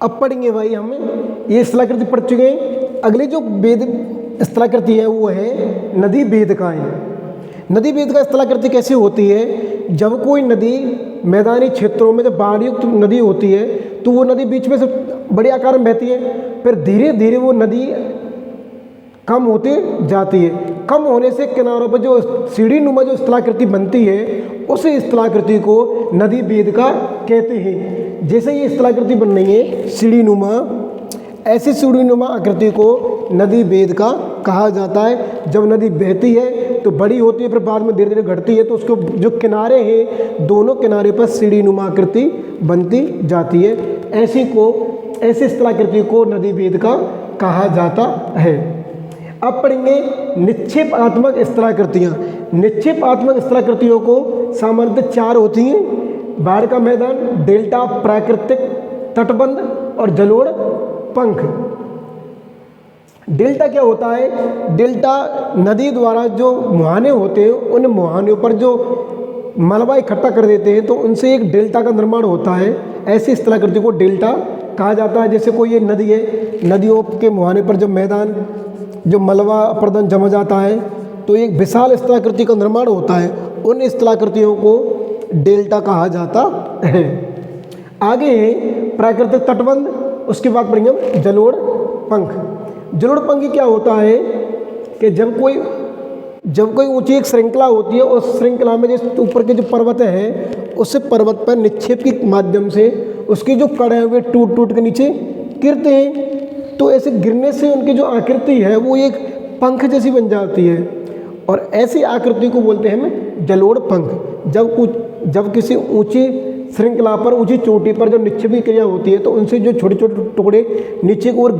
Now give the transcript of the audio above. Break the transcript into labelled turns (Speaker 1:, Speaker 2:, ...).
Speaker 1: अब पढ़ेंगे भाई हम ये स्थलाकृति पढ़ चुके हैं। अगली जो वेद स्थलाकृति है वो है नदी वेदिकाएँ। नदी वेदिका स्थलाकृति कैसे होती है? जब कोई नदी मैदानी क्षेत्रों में जब बाढ़ युक्त नदी होती है तो वो नदी बीच में से बड़े आकार में बहती है, फिर धीरे धीरे वो नदी कम होती जाती है। कम होने से किनारों पर जो सीढ़ी नुमा जो स्थलाकृति बनती है उस स्थलाकृति को नदी वेदिका कहते हैं। जैसे ये स्थलाकृति बन रही है सीढ़ी नुमा, ऐसी सीढ़ी नुमा आकृति को नदी वेदिका कहा जाता है। जब नदी बहती है तो बड़ी होती है, फिर बाद में धीरे धीरे घटती है, तो उसको जो किनारे हैं दोनों किनारे पर सीढ़ी नुमा आकृति बनती जाती है। ऐसी स्थलाकृति को नदी वेदिका कहा जाता है। अब पढ़ेंगे निक्षेपात्मक स्थलाकृतियाँ। निक्षेपात्मक स्थलाकृतियों को सामान्यतः 4 होती हैं: बाढ़ का मैदान, डेल्टा, प्राकृतिक तटबंध और जलोढ़ पंख। डेल्टा क्या होता है? डेल्टा नदी द्वारा जो मुहाने होते हैं उन मुहानों पर जो मलबा इकट्ठा कर देते हैं तो उनसे एक डेल्टा का निर्माण होता है। ऐसी स्थलाकृति को डेल्टा कहा जाता है। जैसे कोई ये नदी है, नदियों के मुहाने पर जो मैदान जो मलबा अपर्दन जमा जाता है तो एक विशाल स्थलाकृति का निर्माण होता है, उन स्थलाकृतियों को डेल्टा कहा जाता है। आगे है प्राकृतिक तटबंध, उसके बाद पढ़ेंगे हम जलोढ़ पंख। जलोढ़ पंख क्या होता है कि जब कोई ऊंची एक श्रृंखला होती है, उस श्रृंखला में जिस ऊपर के जो पर्वत है उस पर्वत पर निक्षेप के माध्यम से उसकी जो कड़ है वे टूट टूट के नीचे गिरते हैं, तो ऐसे गिरने से उनकी जो आकृति है वो एक पंख जैसी बन जाती है और ऐसी आकृति को बोलते हैं हम जलोढ़ पंख। जब किसी ऊंची श्रृंखला पर, ऊंची चोटी पर जो निक्षेप की क्रिया होती है तो उनसे जो छोटे छोटे टुकड़े नीचे की ओर